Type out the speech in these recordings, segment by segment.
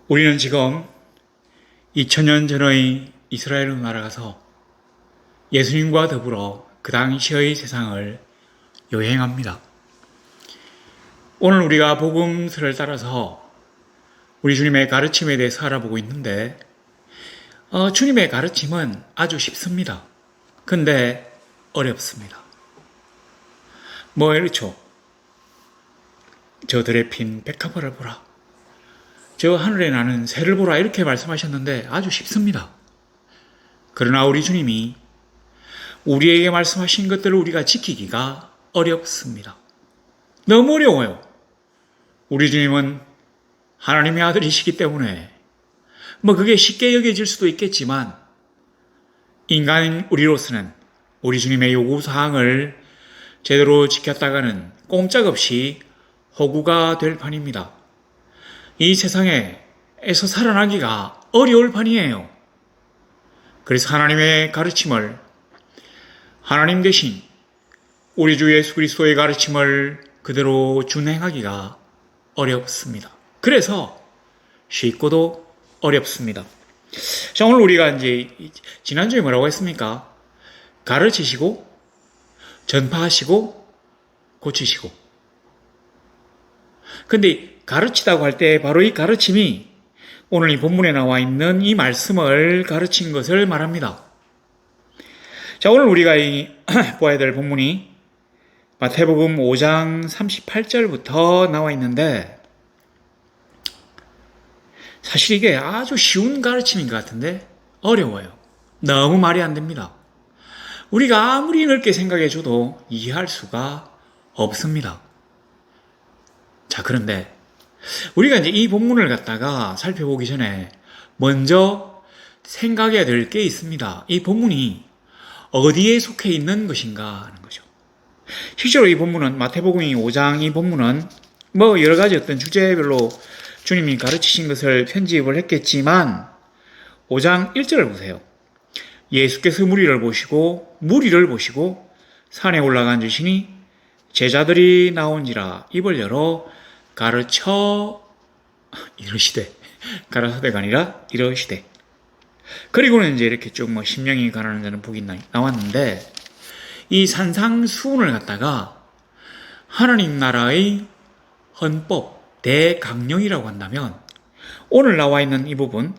우리는 지금 2000년 전의 이스라엘로 날아가서 예수님과 더불어 그 당시의 세상을 여행합니다. 오늘 우리가 복음서를 따라서 우리 주님의 가르침에 대해서 알아보고 있는데 주님의 가르침은 아주 쉽습니다. 근데 어렵습니다. 이렇죠. 저들의 핀 백합화를 보라. 저 하늘에 나는 새를 보라 이렇게 말씀하셨는데 아주 쉽습니다. 그러나 우리 주님이 우리에게 말씀하신 것들을 우리가 지키기가 어렵습니다. 너무 어려워요. 우리 주님은 하나님의 아들이시기 때문에 그게 쉽게 여겨질 수도 있겠지만 인간인 우리로서는 우리 주님의 요구사항을 제대로 지켰다가는 꼼짝없이 호구가 될 판입니다. 이 세상에서 살아나기가 어려울 판이에요. 그래서 하나님의 가르침을 하나님 대신 우리 주 예수 그리스도의 가르침을 그대로 준행하기가 어렵습니다. 그래서 쉽고도 어렵습니다. 자, 오늘 우리가 지난주에 뭐라고 했습니까? 가르치시고 전파하시고 고치시고. 근데 가르치다고 할 때 바로 이 가르침이 오늘 이 본문에 나와 있는 이 말씀을 가르친 것을 말합니다. 자, 오늘 우리가 보아야 될 본문이 마태복음 5장 38절부터 나와 있는데 사실 이게 아주 쉬운 가르침인 것 같은데 어려워요. 너무 말이 안 됩니다. 우리가 아무리 넓게 생각해줘도 이해할 수가 없습니다. 자, 그런데 우리가 이 본문을 갖다가 살펴보기 전에 먼저 생각해야 될 게 있습니다. 이 본문이 어디에 속해 있는 것인가 하는 거죠. 실제로 이 본문은 마태복음 5장 이 본문은 여러 가지 어떤 주제별로 주님이 가르치신 것을 편집을 했겠지만 5장 1절을 보세요. 예수께서 무리를 보시고 산에 올라가 앉으시니 제자들이 나온지라 입을 열어 가르쳐 이러시되 가라사대가 아니라 이러시되. 그리고는 이렇게 쭉 심령이 가라는 자는 복이 나왔는데 이 산상수훈을 갖다가 하나님 나라의 헌법 대강령이라고 한다면 오늘 나와 있는 이 부분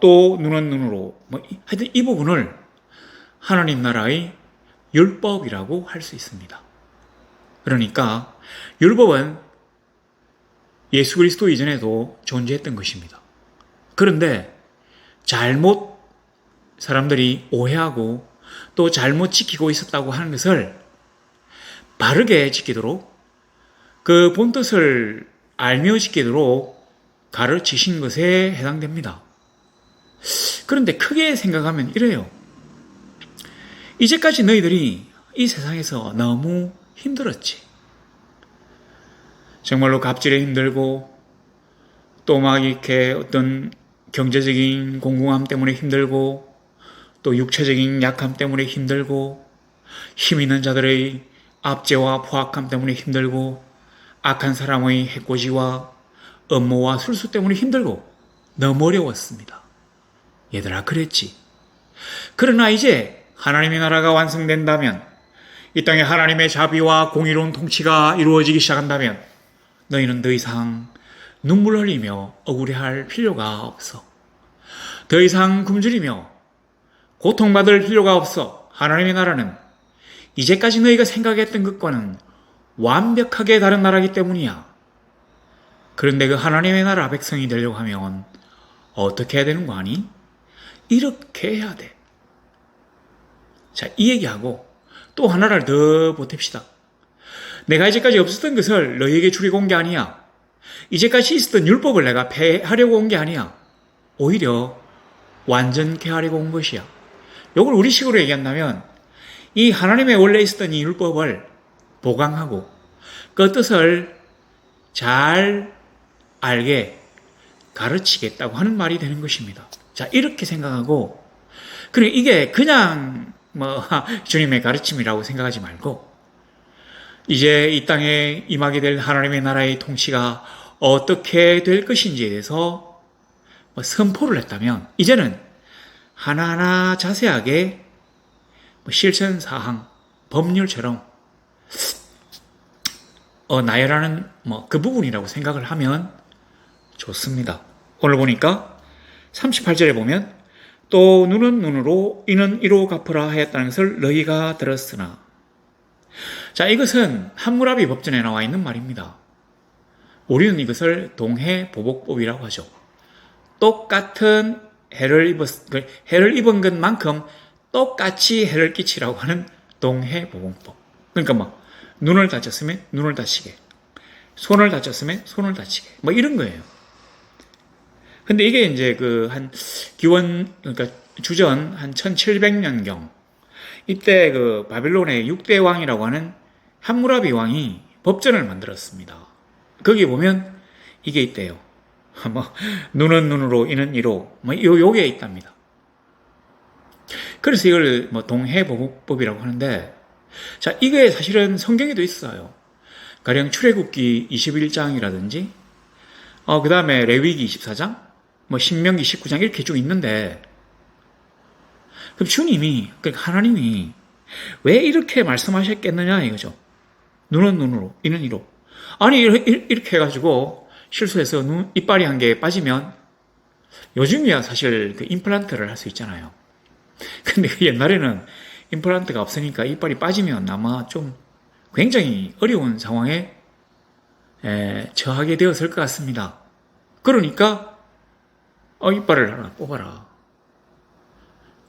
또 눈은 눈으로 하여튼 이 부분을 하나님 나라의 율법이라고 할 수 있습니다. 그러니까 율법은 예수 그리스도 이전에도 존재했던 것입니다. 그런데 잘못 사람들이 오해하고 또 잘못 지키고 있었다고 하는 것을 바르게 지키도록 그 본뜻을 알며 지키도록 가르치신 것에 해당됩니다. 그런데 크게 생각하면 이래요. 이제까지 너희들이 이 세상에서 너무 힘들었지. 정말로 갑질에 힘들고 또 이렇게 어떤 경제적인 공공함 때문에 힘들고 또 육체적인 약함 때문에 힘들고 힘 있는 자들의 압제와 포악함 때문에 힘들고 악한 사람의 해코지와 업무와 술수 때문에 힘들고 너무 어려웠습니다. 얘들아, 그랬지. 그러나 이제 하나님의 나라가 완성된다면 이 땅에 하나님의 자비와 공의로운 통치가 이루어지기 시작한다면 너희는 더 이상 눈물 흘리며 억울해할 필요가 없어. 더 이상 굶주리며 고통받을 필요가 없어. 하나님의 나라는 이제까지 너희가 생각했던 것과는 완벽하게 다른 나라이기 때문이야. 그런데 그 하나님의 나라 백성이 되려고 하면 어떻게 해야 되는 거 아니? 이렇게 해야 돼. 자, 이 얘기하고 또 하나를 더 보탭시다. 내가 이제까지 없었던 것을 너희에게 주려고 온 게 아니야. 이제까지 있었던 율법을 내가 폐하려고 온 게 아니야. 오히려 완전케 하려고 온 것이야. 이걸 우리식으로 얘기한다면 이 하나님의 원래 있었던 이 율법을 보강하고 그 뜻을 잘 알게 가르치겠다고 하는 말이 되는 것입니다. 자, 이렇게 생각하고 그리고 이게 그냥 주님의 가르침이라고 생각하지 말고 이제 이 땅에 임하게 될 하나님의 나라의 통치가 어떻게 될 것인지에 대해서 선포를 했다면 이제는 하나하나 자세하게 실천사항, 법률처럼 나열하는 그 부분이라고 생각을 하면 좋습니다. 오늘 보니까 38절에 보면 또 눈은 눈으로 이는 이로 갚으라 하였다는 것을 너희가 들었으나. 자, 이것은 함무라비 법전에 나와 있는 말입니다. 우리는 이것을 동해보복법이라고 하죠. 똑같은 해를 입은 것만큼 똑같이 해를 끼치라고 하는 동해보복법. 그러니까 눈을 다쳤으면 눈을 다치게, 손을 다쳤으면 손을 다치게, 이런 거예요. 근데 이게 이제 그러니까 주전 한 1700년경, 이때 바빌론의 6대 왕이라고 하는 함무라비 왕이 법전을 만들었습니다. 거기 보면 이게 있대요. 눈은 눈으로, 이는 이로, 요게 있답니다. 그래서 이걸 동해보복법이라고 하는데, 자, 이게 사실은 성경에도 있어요. 가령 출애굽기 21장이라든지, 그 다음에 레위기 24장, 신명기 19장 이렇게 쭉 있는데, 그럼 주님이, 그러니까 하나님이 왜 이렇게 말씀하셨겠느냐 이거죠. 눈은 눈으로, 이는 이로. 아니, 이렇게 해가지고 실수해서 이빨이 한 개 빠지면 요즘이야 사실 임플란트를 할 수 있잖아요. 근데 옛날에는 임플란트가 없으니까 이빨이 빠지면 아마 좀 굉장히 어려운 상황에 처하게 되었을 것 같습니다. 그러니까 이빨을 하나 뽑아라.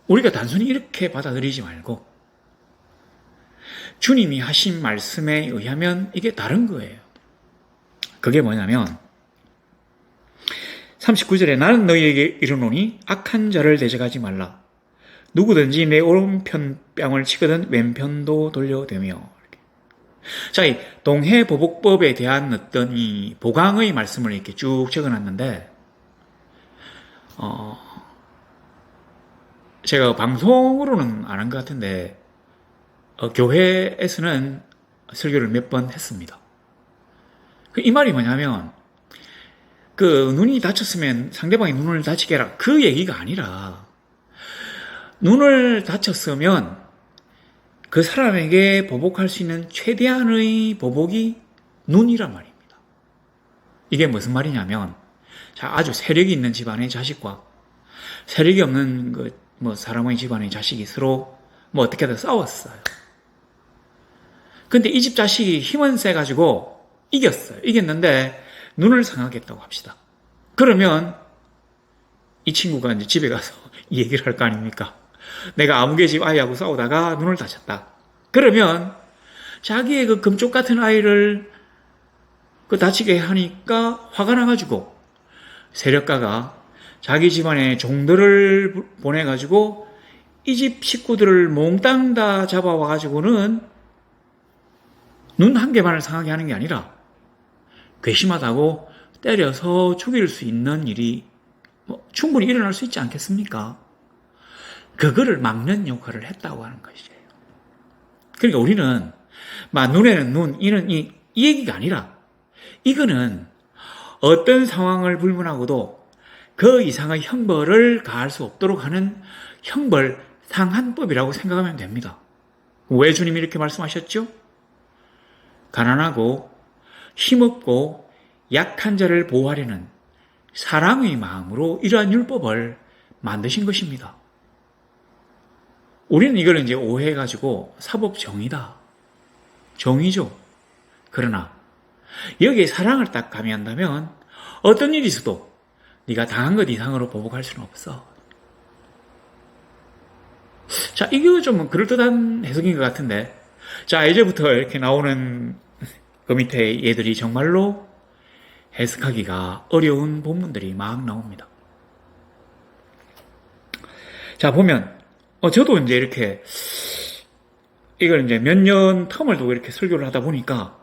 우리가 단순히 이렇게 받아들이지 말고 주님이 하신 말씀에 의하면 이게 다른 거예요. 그게 뭐냐면 39절에 나는 너희에게 이르노니 악한 자를 대적하지 말라. 누구든지 내 오른편 뺨을 치거든 왼편도 돌려대며. 자, 이 동해보복법에 대한 어떤 이 보강의 말씀을 이렇게 쭉 적어놨는데, 제가 방송으로는 안 한 것 같은데, 교회에서는 설교를 몇 번 했습니다. 이 말이 뭐냐면, 눈이 다쳤으면 상대방이 눈을 다치게 해라. 그 얘기가 아니라, 눈을 다쳤으면 그 사람에게 보복할 수 있는 최대한의 보복이 눈이란 말입니다. 이게 무슨 말이냐면, 자, 아주 세력이 있는 집안의 자식과 세력이 없는 사람의 집안의 자식이 서로 어떻게든 싸웠어요. 근데 이 집 자식이 힘은 세가지고 이겼어요. 이겼는데 눈을 상하겠다고 합시다. 그러면 이 친구가 이제 집에 가서 이 얘기를 할 거 아닙니까? 내가 아무개 집 아이하고 싸우다가 눈을 다쳤다. 그러면 자기의 금쪽 같은 아이를 다치게 하니까 화가 나가지고 세력가가 자기 집안에 종들을 보내가지고 이 집 식구들을 몽땅 다 잡아와가지고는 눈 한 개만을 상하게 하는 게 아니라 괘씸하다고 때려서 죽일 수 있는 일이 충분히 일어날 수 있지 않겠습니까? 그거를 막는 역할을 했다고 하는 것이에요. 그러니까 우리는 눈에는 눈, 이는 이 얘기가 아니라 이거는 어떤 상황을 불문하고도 그 이상의 형벌을 가할 수 없도록 하는 형벌 상한법이라고 생각하면 됩니다. 왜 주님이 이렇게 말씀하셨죠? 가난하고 힘없고 약한 자를 보호하려는 사랑의 마음으로 이러한 율법을 만드신 것입니다. 우리는 이걸 이제 오해해가지고 사법정의다. 정의죠. 그러나 여기에 사랑을 딱 가미한다면 어떤 일이 있어도 네가 당한 것 이상으로 보복할 수는 없어. 자, 이게 좀 그럴듯한 해석인 것 같은데, 자, 이제부터 이렇게 나오는 그 밑에 얘들이 정말로 해석하기가 어려운 본문들이 막 나옵니다. 자, 보면 저도 이제 이렇게 이걸 이제 몇 년 텀을 두고 이렇게 설교를 하다 보니까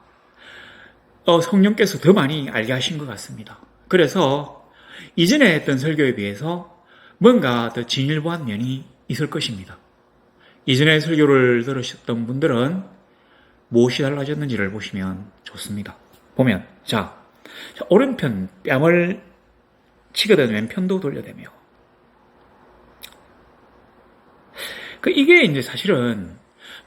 성령께서 더 많이 알게 하신 것 같습니다. 그래서 이전에 했던 설교에 비해서 뭔가 더 진일보한 면이 있을 것입니다. 이전에 설교를 들으셨던 분들은 무엇이 달라졌는지를 보시면 좋습니다. 보면 자, 오른편 뺨을 치거든 왼편도 돌려대며. 이게 이제 사실은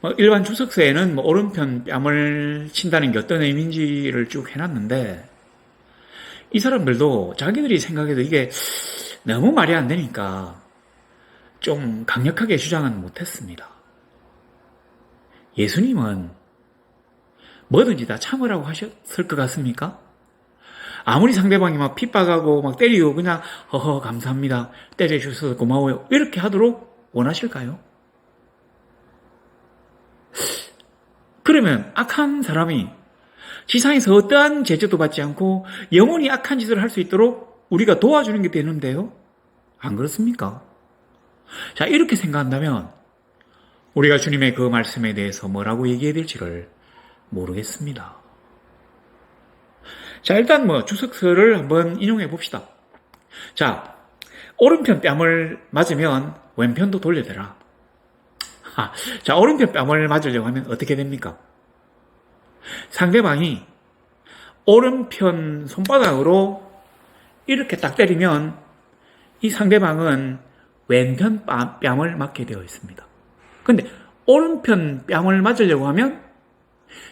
뭐 일반 주석서에는 뭐 오른편 뺨을 친다는 게 어떤 의미인지를 쭉 해놨는데 이 사람들도 자기들이 생각해도 이게 너무 말이 안 되니까 좀 강력하게 주장은 못했습니다. 예수님은 뭐든지 다 참으라고 하셨을 것 같습니까? 아무리 상대방이 막 핍박하고 막 때리고 그냥 허허 감사합니다. 때려주셔서 고마워요. 이렇게 하도록 원하실까요? 그러면 악한 사람이 지상에서 어떠한 제재도 받지 않고 영원히 악한 짓을 할 수 있도록 우리가 도와주는 게 되는데요? 안 그렇습니까? 자, 이렇게 생각한다면 우리가 주님의 그 말씀에 대해서 뭐라고 얘기해야 될지를 모르겠습니다. 자, 일단 주석서를 한번 인용해 봅시다. 자, 오른편 뺨을 맞으면 왼편도 돌려대라. 자, 오른편 뺨을 맞으려고 하면 어떻게 됩니까? 상대방이 오른편 손바닥으로 이렇게 딱 때리면 이 상대방은 왼편 뺨을 맞게 되어 있습니다. 근데 오른편 뺨을 맞으려고 하면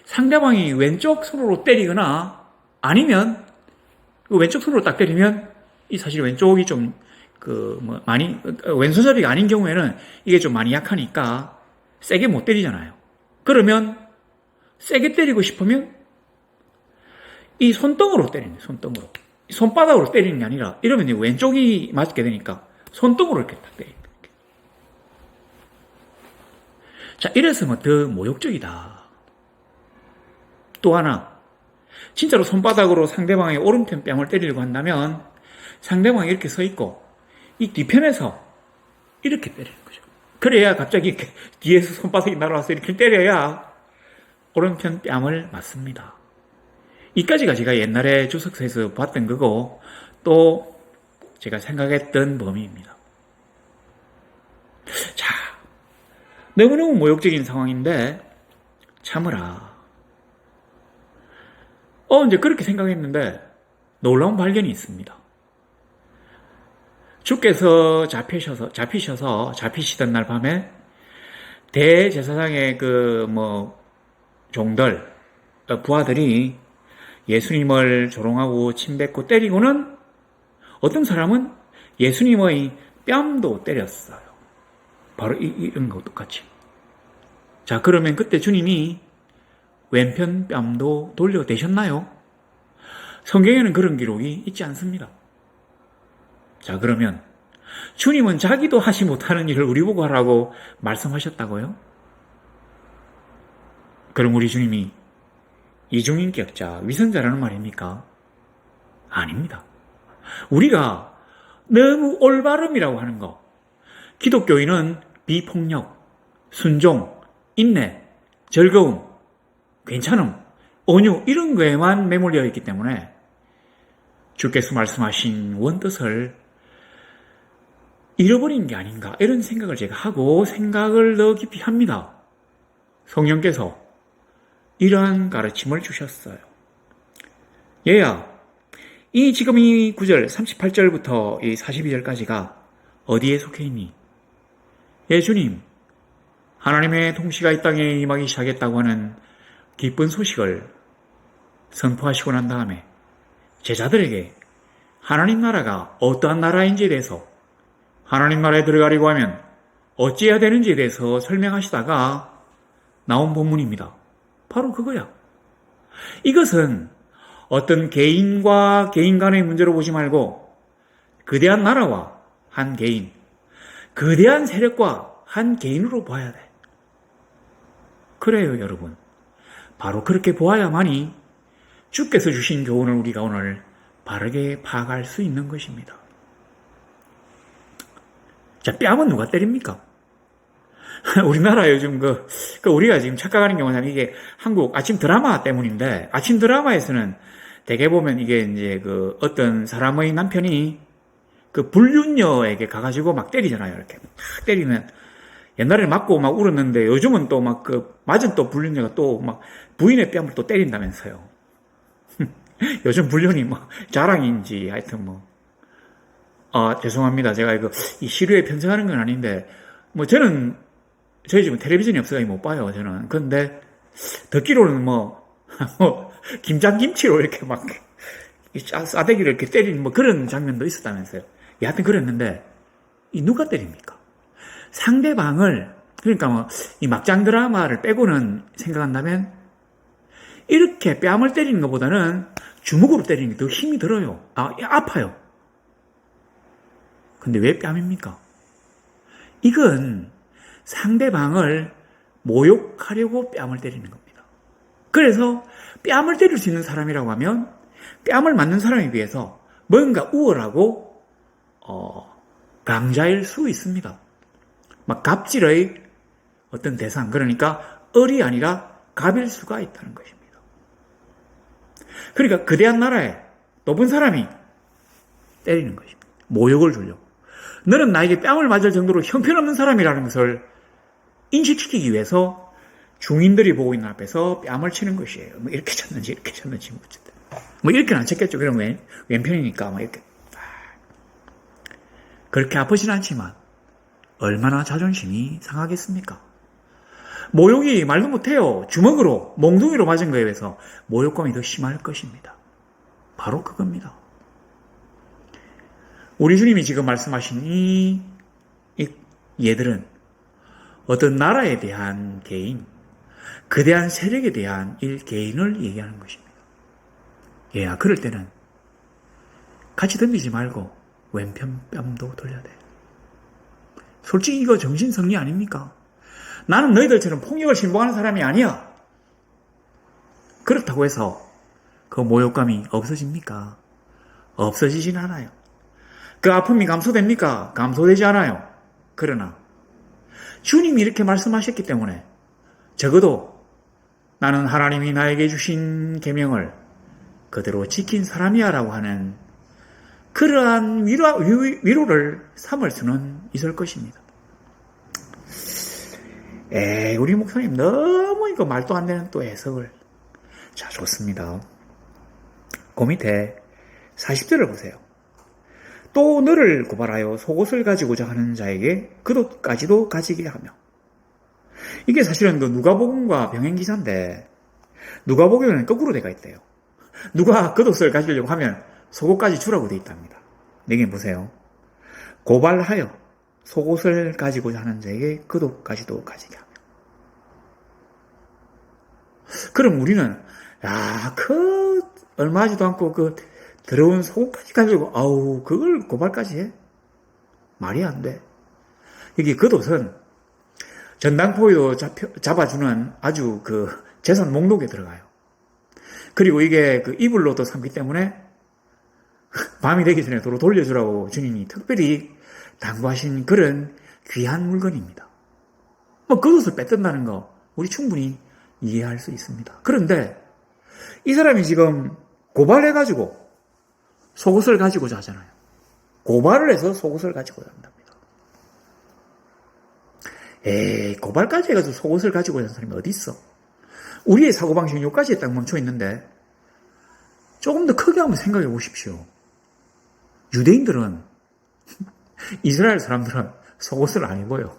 상대방이 왼쪽 손으로 때리거나 아니면 왼쪽 손으로 딱 때리면 이 사실 왼쪽이 좀 많이 왼손잡이가 아닌 경우에는 이게 좀 많이 약하니까 세게 못 때리잖아요. 그러면 세게 때리고 싶으면 이 손등으로 때리는 거예요. 손등으로. 손바닥으로 때리는 게 아니라 이러면 왼쪽이 맞게 되니까 손등으로 이렇게 딱 때리는 거예요. 자, 이래서 더 모욕적이다. 또 하나, 진짜로 손바닥으로 상대방의 오른편 뺨을 때리려고 한다면 상대방이 이렇게 서 있고 이 뒤편에서 이렇게 때리는 거죠. 그래야 갑자기 이렇게 뒤에서 손바닥이 날아와서 이렇게 때려야 오른편 뺨을 맞습니다. 이까지가 제가 옛날에 주석서에서 봤던 거고 또 제가 생각했던 범위입니다. 자, 너무너무 모욕적인 상황인데 참으라. 이제 그렇게 생각했는데 놀라운 발견이 있습니다. 주께서 잡히시던 날 밤에 대제사장의 종들, 부하들이 예수님을 조롱하고 침뱉고 때리고는 어떤 사람은 예수님의 뺨도 때렸어요. 바로 이런 거 똑같이. 자, 그러면 그때 주님이 왼편 뺨도 돌려대셨나요? 성경에는 그런 기록이 있지 않습니다. 자, 그러면 주님은 자기도 하지 못하는 일을 우리 보고 하라고 말씀하셨다고요? 그럼 우리 주님이 이중인격자, 위선자라는 말입니까? 아닙니다. 우리가 너무 올바름이라고 하는 거, 기독교인은 비폭력, 순종, 인내, 즐거움, 괜찮음, 온유 이런 거에만 매몰되어 있기 때문에 주께서 말씀하신 원뜻을 잃어버린 게 아닌가 이런 생각을 제가 하고 생각을 더 깊이 합니다. 성령께서 이러한 가르침을 주셨어요. 얘야, 지금 이 9절 38절부터 이 42절까지가 어디에 속해 있니? 예, 주님, 하나님의 통치가 이 땅에 임하기 시작했다고 하는 기쁜 소식을 선포하시고 난 다음에 제자들에게 하나님 나라가 어떠한 나라인지에 대해서 하나님 나라에 들어가려고 하면 어찌해야 되는지에 대해서 설명하시다가 나온 본문입니다. 바로 그거야. 이것은 어떤 개인과 개인 간의 문제로 보지 말고 거대한 나라와 한 개인, 거대한 세력과 한 개인으로 봐야 돼. 그래요, 여러분. 바로 그렇게 보아야만이 주께서 주신 교훈을 우리가 오늘 바르게 파악할 수 있는 것입니다. 자, 뺨은 누가 때립니까? 우리나라 요즘 우리가 지금 착각하는 경우는 이게 한국 아침 드라마 때문인데, 아침 드라마에서는 대개 보면 이게 이제 어떤 사람의 남편이 불륜녀에게 가가지고 막 때리잖아요. 이렇게 막 때리면 옛날에 맞고 막 울었는데 요즘은 또 막 맞은 또 불륜녀가 또 막 부인의 뺨을 또 때린다면서요. 요즘 불륜이 자랑인지 하여튼 죄송합니다. 제가 이 시류에 편승하는 건 아닌데, 저는, 저희 집은 텔레비전이 없어서 못 봐요, 저는. 근데, 듣기로는 김장김치로 이렇게 막, 싸대기를 이렇게 때리는 그런 장면도 있었다면서요. 여하튼 그랬는데, 누가 때립니까? 상대방을, 그러니까 이 막장 드라마를 빼고는 생각한다면, 이렇게 뺨을 때리는 것보다는 주먹으로 때리는 게 더 힘이 들어요. 아파요. 근데 왜 뺨입니까? 이건 상대방을 모욕하려고 뺨을 때리는 겁니다. 그래서 뺨을 때릴 수 있는 사람이라고 하면 뺨을 맞는 사람에 비해서 뭔가 우월하고 강자일 수 있습니다. 막 갑질의 어떤 대상, 그러니까 을이 아니라 갑일 수가 있다는 것입니다. 그러니까 거대한 나라에 높은 사람이 때리는 것입니다. 모욕을 주려고. 너는 나에게 뺨을 맞을 정도로 형편없는 사람이라는 것을 인식시키기 위해서 중인들이 보고 있는 앞에서 뺨을 치는 것이에요. 이렇게 쳤는지 이렇게 쳤는지 이렇게는 안 쳤겠죠. 그럼 왼편이니까 이렇게. 그렇게 아프진 않지만 얼마나 자존심이 상하겠습니까? 모욕이 말도 못해요. 주먹으로 몽둥이로 맞은 거에 비해서 모욕감이 더 심할 것입니다. 바로 그겁니다. 우리 주님이 지금 말씀하신 이 예들은 어떤 나라에 대한 개인, 거대한 세력에 대한 개인을 얘기하는 것입니다. 그럴 때는 같이 덤비지 말고 왼편 뺨도 돌려야 돼. 솔직히 이거 정신승리 아닙니까? 나는 너희들처럼 폭력을 신봉하는 사람이 아니야. 그렇다고 해서 그 모욕감이 없어집니까? 없어지진 않아요. 그 아픔이 감소됩니까? 감소되지 않아요. 그러나 주님이 이렇게 말씀하셨기 때문에 적어도 나는 하나님이 나에게 주신 계명을 그대로 지킨 사람이야 라고 하는 그러한 위로를 삼을 수는 있을 것입니다. 우리 목사님 너무 이거 말도 안 되는 또 해석을. 자, 좋습니다. 그 밑에 40절을 보세요. 또 너를 고발하여 속옷을 가지고자 하는 자에게 그옷까지도 가지게 하며. 이게 사실은 그 누가복음과 병행기사인데 누가복음에는 거꾸로 되어 있대요. 누가 겉옷을 가지려고 하면 속옷까지 주라고 되어 있답니다. 여기 보세요. 고발하여 속옷을 가지고자 하는 자에게 겉옷까지도 가지게 하며. 그럼 우리는 얼마 하지도 않고 더러운 속옷까지 가지고 그걸 고발까지 해? 말이 안 돼. 여기 겉옷은 전당포에도 잡아주는 아주 재산 목록에 들어가요. 그리고 이게 이불로도 삼기 때문에 밤이 되기 전에 도로 돌려주라고 주님이 특별히 당부하신 그런 귀한 물건입니다. 겉옷을 뺏든다는 거 우리 충분히 이해할 수 있습니다. 그런데 이 사람이 지금 고발해가지고 속옷을 가지고자 하잖아요. 고발을 해서 속옷을 가지고자 한답니다. 고발까지 해가지고 속옷을 가지고자 하는 사람이 어디 있어? 우리의 사고방식은 여기까지에 딱 멈춰있는데 조금 더 크게 한번 생각해 보십시오. 유대인들은 이스라엘 사람들은 속옷을 안 입어요.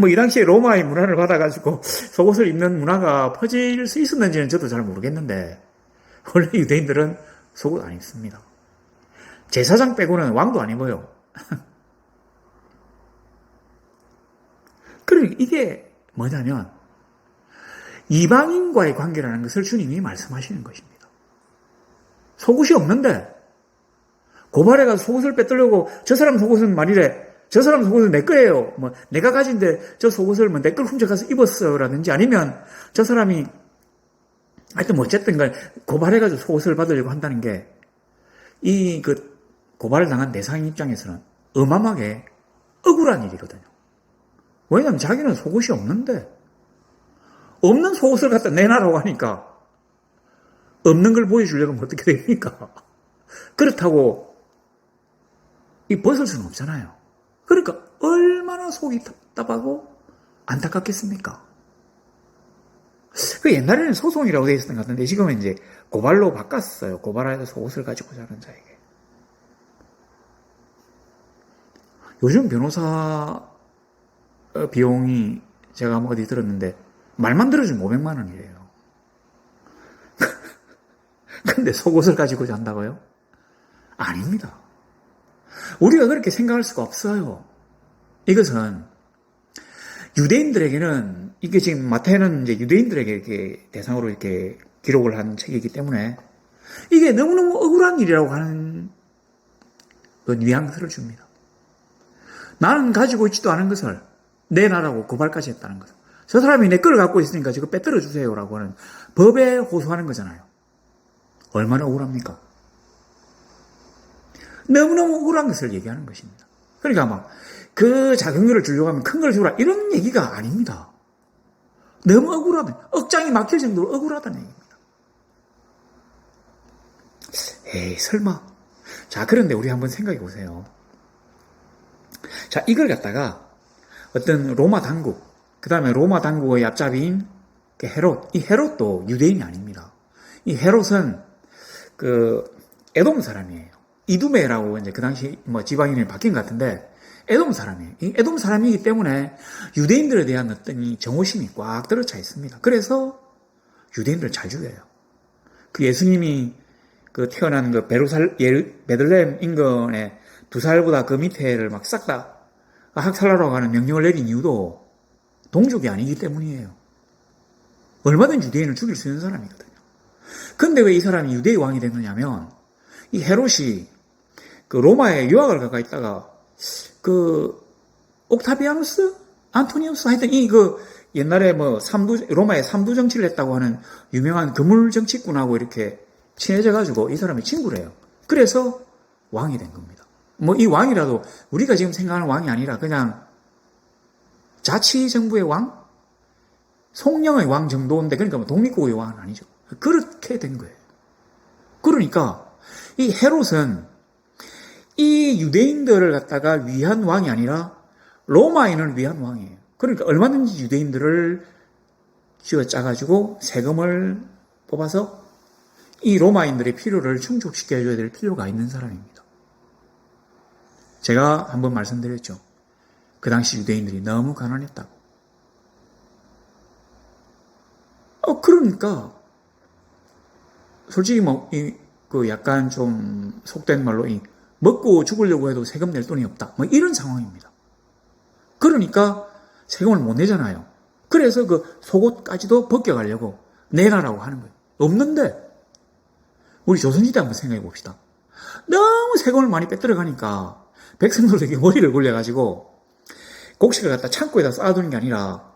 이 당시에 로마의 문화를 받아가지고 속옷을 입는 문화가 퍼질 수 있었는지는 저도 잘 모르겠는데 원래 유대인들은 속옷 안 입습니다. 제사장 빼고는 왕도 안 입어요. 그럼 이게 뭐냐면 이방인과의 관계라는 것을 주님이 말씀하시는 것입니다. 속옷이 없는데 고발해가지고 속옷을 빼뜨려고 저 사람 속옷은 말이래. 저 사람 속옷은 내 거예요. 내가 가진데 저 속옷을 내 걸 훔쳐가서 입었어요. 라든지 아니면 저 사람이 하여튼 어쨌든 고발해가지고 속옷을 받으려고 한다는 게 고발을 당한 대상 입장에서는 어마어마하게 억울한 일이거든요. 왜냐하면 자기는 속옷이 없는데 없는 속옷을 갖다 내놔라고 하니까 없는 걸 보여주려고 하면 어떻게 됩니까? 그렇다고 벗을 수는 없잖아요. 그러니까 얼마나 속이 답답하고 안타깝겠습니까? 옛날에는 소송이라고 되어 있었던 것 같은데 지금은 이제 고발로 바꿨어요. 고발하여서 속옷을 가지고자 하는 자에게. 요즘 변호사 비용이 제가 어디 들었는데 말만 들어주면 500만 원이래요. 근데 속옷을 가지고 잔다고요? 아닙니다. 우리가 그렇게 생각할 수가 없어요. 이것은 유대인들에게는, 이게 지금 마태는 이제 유대인들에게 이렇게 대상으로 이렇게 기록을 한 책이기 때문에 이게 너무너무 억울한 일이라고 하는 그 뉘앙스를 줍니다. 나는 가지고 있지도 않은 것을 내놔라고 고발까지 했다는 것을. 저 사람이 내 걸 갖고 있으니까 지금 빼들어 주세요라고 하는 법에 호소하는 거잖아요. 얼마나 억울합니까? 너무너무 억울한 것을 얘기하는 것입니다. 그러니까 막 그 작은 거를 주려고 하면 큰 걸 주라 이런 얘기가 아닙니다. 너무 억울하면 억장이 막힐 정도로 억울하다는 얘기입니다. 에이 설마. 자 그런데 우리 한번 생각해 보세요. 자 이걸 갖다가 어떤 로마 당국, 그 다음에 로마 당국의 앞잡이인 그 헤롯, 이 헤롯도 유대인이 아닙니다. 이 헤롯은 그 에돔 사람이에요. 이두메라고 이제 그 당시 뭐 지방 이름이 바뀐 것 같은데 에돔 사람이에요. 이 에돔 사람이기 때문에 유대인들에 대한 어떤 이 정오심이 꽉 들어차 있습니다. 그래서 유대인들을 잘 죽여요. 그 예수님이 그 태어난 그 베들레헴 인근의 2살보다 그 밑에를 막 싹 다 학살하라고 하는 명령을 내린 이유도 동족이 아니기 때문이에요. 얼마든지 유대인을 죽일 수 있는 사람이거든요. 근데 왜 이 사람이 유대의 왕이 됐느냐면 이 헤롯이 그 로마에 유학을 가가 있다가 그 옥타비아누스? 안토니우스? 하여튼 이 그 옛날에 뭐 로마의 삼두 정치를 했다고 하는 유명한 거물 정치꾼하고 이렇게 친해져가지고 이 사람이 친구래요. 그래서 왕이 된 겁니다. 뭐 이 왕이라도 우리가 지금 생각하는 왕이 아니라 그냥 자치정부의 왕? 송령의 왕 정도인데 그러니까 뭐 독립국의 왕은 아니죠. 그렇게 된 거예요. 그러니까 이 헤롯은 이 유대인들을 갖다가 위한 왕이 아니라 로마인을 위한 왕이에요. 그러니까 얼마든지 유대인들을 쥐어짜가지고 세금을 뽑아서 이 로마인들의 필요를 충족시켜줘야 될 필요가 있는 사람입니다. 제가 한번 말씀드렸죠. 그 당시 유대인들이 너무 가난했다고. 그러니까 솔직히 뭐 그 약간 좀 속된 말로 먹고 죽으려고 해도 세금 낼 돈이 없다. 뭐 이런 상황입니다. 그러니까 세금을 못 내잖아요. 그래서 그 속옷까지도 벗겨가려고 내놔라고 하는 거예요. 없는데 우리 조선시대 한번 생각해 봅시다. 너무 세금을 많이 빼들어가니까 백성들에게 머리를 굴려가지고 곡식을 갖다 창고에다 쌓아두는 게 아니라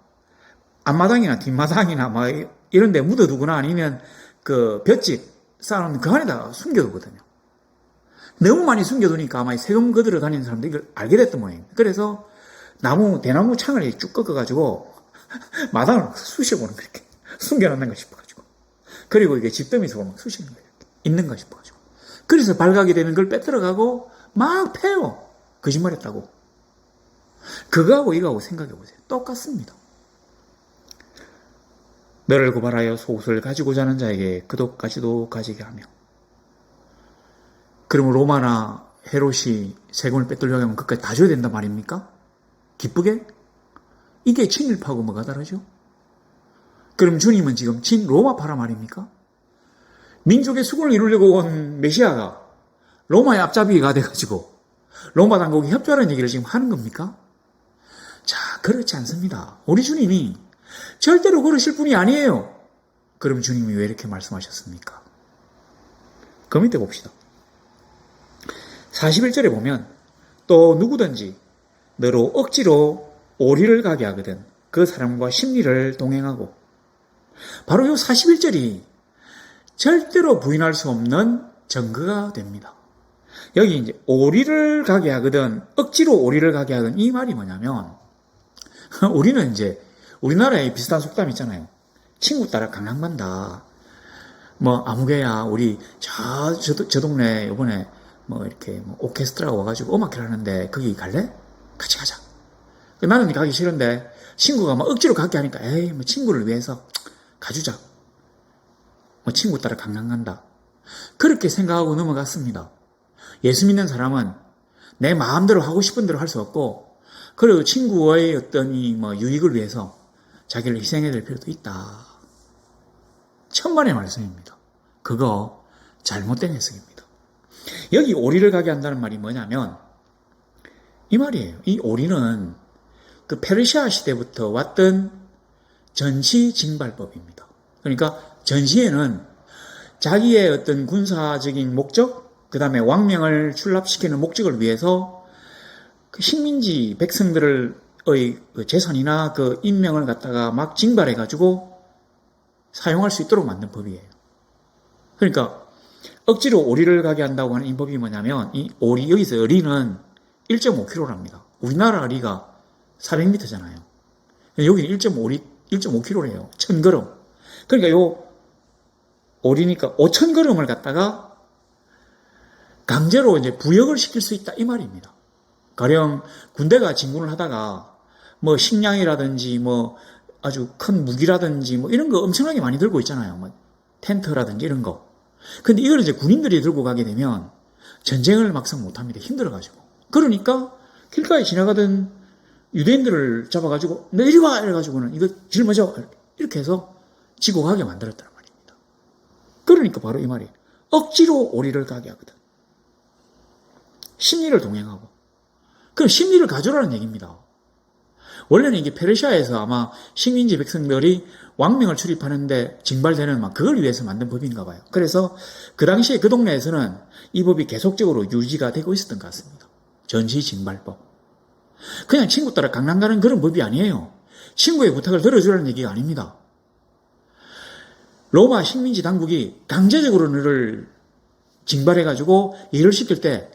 앞마당이나 뒷마당이나 막 이런 데 묻어두거나 아니면 그 볏짚 쌓아놓는 그 안에다 숨겨두거든요. 너무 많이 숨겨두니까 아마 세금 거들어 다니는 사람들이 이걸 알게 됐던 모양입니다. 그래서 대나무 창을 쭉 꺾어가지고 마당을 쑤셔보는 거예요. 이렇게 숨겨놓는가 싶어가지고. 그리고 이게 집더미 속으로 막 쑤시는 거예요. 있는가 싶어가지고. 그래서 발각이 되면 그걸 빼들어가고 막 패요. 거짓말했다고. 그거하고 이거하고 생각해보세요. 똑같습니다. 너를 고발하여 속옷을 가지고 자는 자에게 그옷까지도 가지게 하며. 그러면 로마나 헤롯이 세금을 빼돌려고 하면 그것까지 다 줘야 된단 말입니까? 기쁘게? 이게 친일파하고 뭐가 다르죠? 그럼 주님은 지금 친로마파라 말입니까? 민족의 수군을 이루려고 온 메시아가 로마의 앞잡이가 돼가지고 로마 당국이 협조하라는 얘기를 지금 하는 겁니까? 자, 그렇지 않습니다. 우리 주님이 절대로 그러실 분이 아니에요. 그럼 주님이 왜 이렇게 말씀하셨습니까? 그 밑에 봅시다. 41절에 보면 또 누구든지 너로 억지로 오리를 가게 하거든 그 사람과 심리를 동행하고. 바로 이 41절이 절대로 부인할 수 없는 증거가 됩니다. 여기 이제 오리를 가게 하거든, 억지로 오리를 가게 하거든, 이 말이 뭐냐면 우리는 이제 우리나라에 비슷한 속담 있잖아요. 친구 따라 강남 간다. 뭐 아무개야 우리 저 동네 요번에 뭐 이렇게 뭐 오케스트라가 와가지고 음악회를 하는데 거기 갈래? 같이 가자. 나는 가기 싫은데 친구가 막 억지로 가게 하니까 에이 뭐 친구를 위해서 가주자. 뭐 친구 따라 강남 간다. 그렇게 생각하고 넘어갔습니다. 예수 믿는 사람은 내 마음대로 하고 싶은 대로 할 수 없고, 그리고 친구의 어떤 이 뭐 유익을 위해서 자기를 희생해야 될 필요도 있다. 천만의 말씀입니다. 그거 잘못된 해석입니다. 여기 오리를 가게 한다는 말이 뭐냐면 이 말이에요. 이 오리는 그 페르시아 시대부터 왔던 전시징발법입니다. 그러니까 전시에는 자기의 어떤 군사적인 목적, 그 다음에 왕명을 출납시키는 목적을 위해서 그 식민지 백성들의 그 재산이나 그 인명을 갖다가 막 징발해가지고 사용할 수 있도록 만든 법이에요. 그러니까 억지로 오리를 가게 한다고 하는 이 법이 뭐냐면 이 오리, 여기서 어리는 1.5kg랍니다. 우리나라 어리가 400m잖아요. 여기는 1.5kg래요. 1000g. 그러니까 요 오리니까 5000g을 갖다가 강제로 이제 부역을 시킬 수 있다 이 말입니다. 가령 군대가 진군을 하다가 뭐 식량이라든지 뭐 아주 큰 무기라든지 뭐 이런 거 엄청나게 많이 들고 있잖아요. 뭐 텐트라든지 이런 거. 근데 이걸 이제 군인들이 들고 가게 되면 전쟁을 막상 못합니다. 힘들어가지고. 그러니까 길가에 지나가던 유대인들을 잡아가지고 너 이리 와! 이래가지고는 이거 짊어져! 이렇게 해서 지고 가게 만들었단 말입니다. 그러니까 바로 이 말이에요. 억지로 오리를 가게 하거든. 심리를 동행하고. 그럼 심리를 가져라는 얘기입니다. 원래는 이게 페르시아에서 아마 식민지 백성들이 왕명을 출입하는데 징발되는 막 그걸 위해서 만든 법인가 봐요. 그래서 그 당시에 그 동네에서는 이 법이 계속적으로 유지가 되고 있었던 것 같습니다. 전시징발법. 그냥 친구 따라 강남 가는 그런 법이 아니에요. 친구의 부탁을 들어주라는 얘기가 아닙니다. 로마 식민지 당국이 강제적으로 너를 징발해가지고 일을 시킬 때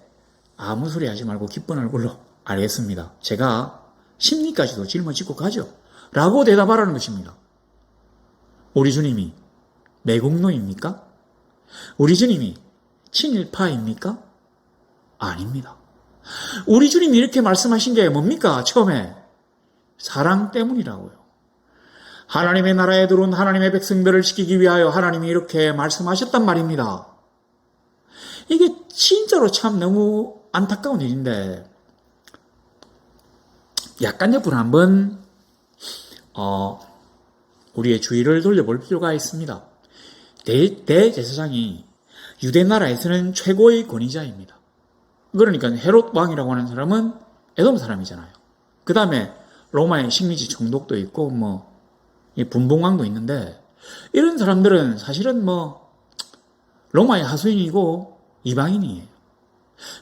아무 소리 하지 말고 기쁜 얼굴로 알겠습니다. 제가 심리까지도 짊어지고 가죠. 라고 대답하라는 것입니다. 우리 주님이 매국노입니까? 우리 주님이 친일파입니까? 아닙니다. 우리 주님이 이렇게 말씀하신 게 뭡니까? 처음에 사랑 때문이라고요. 하나님의 나라에 들어온 하나님의 백성들을 지키기 위하여 하나님이 이렇게 말씀하셨단 말입니다. 이게 진짜로 참 너무 안타까운 일인데 약간 옆으로 한번 우리의 주의를 돌려볼 필요가 있습니다. 대제사장이 유대 나라에서는 최고의 권위자입니다. 그러니까 헤롯 왕이라고 하는 사람은 에돔 사람이잖아요. 그 다음에 로마의 식민지 총독도 있고 뭐 분봉왕도 있는데 이런 사람들은 사실은 뭐 로마의 하수인이고 이방인이에요.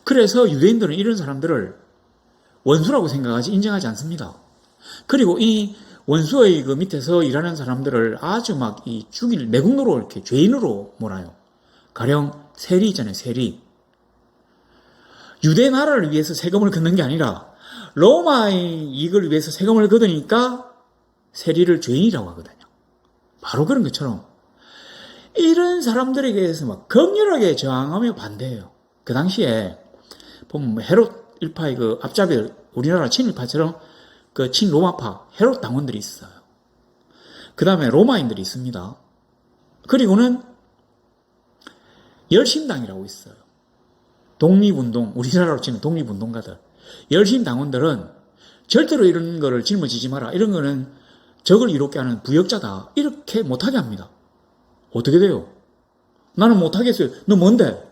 그래서 유대인들은 이런 사람들을 원수라고 생각하지 인정하지 않습니다. 그리고 이 원수의 그 밑에서 일하는 사람들을 아주 막 이 죽일 매국노로 이렇게 죄인으로 몰아요. 가령 세리 있잖아요, 세리. 유대 나라를 위해서 세금을 걷는 게 아니라 로마의 이익을 위해서 세금을 걷으니까 세리를 죄인이라고 하거든요. 바로 그런 것처럼 이런 사람들에게 대해서 막 격렬하게 저항하며 반대해요. 그 당시에 보면 뭐 헤롯 일파의 그 앞잡이 우리나라 친일파처럼 그 친로마파 헤롯 당원들이 있어요. 그 다음에 로마인들이 있습니다. 그리고는 열심당이라고 있어요. 독립운동, 우리나라로 치는 독립운동가들. 열심당원들은 절대로 이런 거를 짊어지지 마라. 이런 거는 적을 이롭게 하는 부역자다. 이렇게 못하게 합니다. 어떻게 돼요? 나는 못하겠어요. 너 뭔데?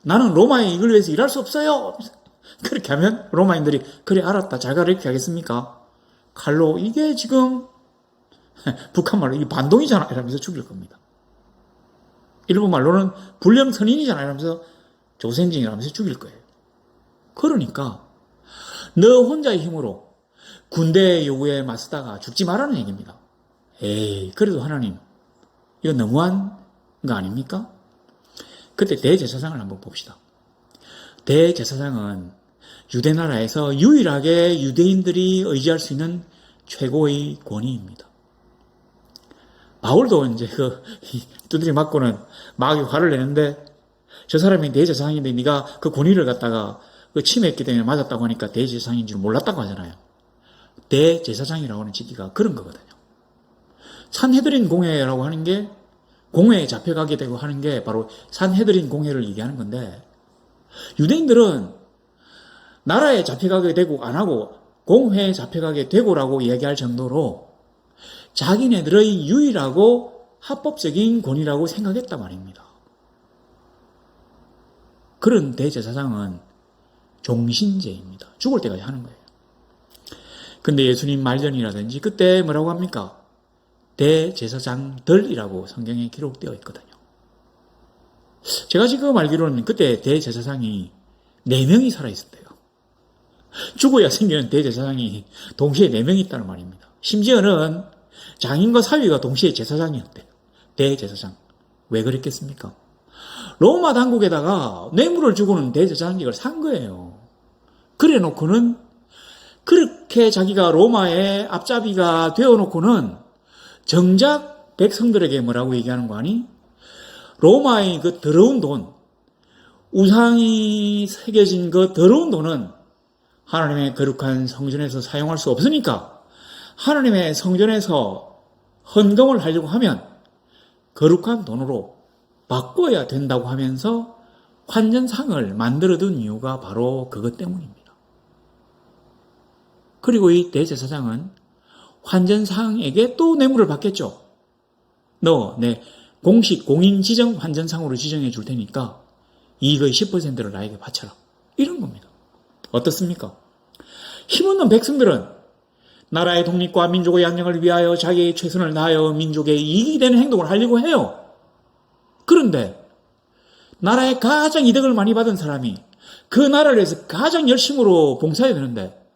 나는 로마의 이익을 위해서 일할 수 없어요. 그렇게 하면 로마인들이 그래 알았다 잘 가라 이렇게 하겠습니까? 칼로 이게 지금 북한 말로 이게 반동이잖아 이러면서 죽일 겁니다. 일본 말로는 불량선인이잖아 이러면서 조센징이라면서 죽일 거예요. 그러니까 너 혼자의 힘으로 군대의 요구에 맞서다가 죽지 말라는 얘기입니다. 에이 그래도 하나님 이거 너무한 거 아닙니까? 그때 대제사장을 한번 봅시다. 대제사장은 유대 나라에서 유일하게 유대인들이 의지할 수 있는 최고의 권위입니다. 바울도 이제 두드리 맞고는 막 화를 내는데 저 사람이 대제사장인데 네가 그 권위를 갖다가 침해했기 때문에 맞았다고 하니까 대제사장인 줄 몰랐다고 하잖아요. 대제사장이라고 하는 직위가 그런 거거든요. 산헤드린 공회라고 하는 게 공회에 잡혀가게 되고 하는 게 바로 산헤드린 공회를 얘기하는 건데 유대인들은 나라에 잡혀가게 되고 안 하고 공회에 잡혀가게 되고라고 얘기할 정도로 자기네들의 유일하고 합법적인 권위라고 생각했단 말입니다. 그런 대제사장은 종신제입니다. 죽을 때까지 하는 거예요. 근데 예수님 말년이라든지 그때 뭐라고 합니까? 대제사장들이라고 성경에 기록되어 있거든요. 제가 지금 알기로는 그때 대제사장이 4명이 살아있었대요. 죽어야 생기는 대제사장이 동시에 4명이 있다는 말입니다. 심지어는 장인과 사위가 동시에 제사장이었대요. 대제사장. 왜 그랬겠습니까? 로마 당국에다가 뇌물을 주고는 대제사장직을 산 거예요. 그래 놓고는 그렇게 자기가 로마의 앞잡이가 되어놓고는 정작 백성들에게 뭐라고 얘기하는 거 아니? 로마의 그 더러운 돈, 우상이 새겨진 그 더러운 돈은 하나님의 거룩한 성전에서 사용할 수 없으니까 하나님의 성전에서 헌금을 하려고 하면 거룩한 돈으로 바꿔야 된다고 하면서 환전상을 만들어둔 이유가 바로 그것 때문입니다. 그리고 이 대제사장은 환전상에게 또 뇌물을 받겠죠. 너 내 공식 공인 지정 환전상으로 지정해 줄 테니까 이익의 10%를 나에게 바쳐라. 이런 겁니다. 어떻습니까? 힘없는 백성들은 나라의 독립과 민족의 양령을 위하여 자기의 최선을 다하여 민족의 이익이 되는 행동을 하려고 해요. 그런데 나라에 가장 이득을 많이 받은 사람이 그 나라를 위해서 가장 열심으로 봉사해야 되는데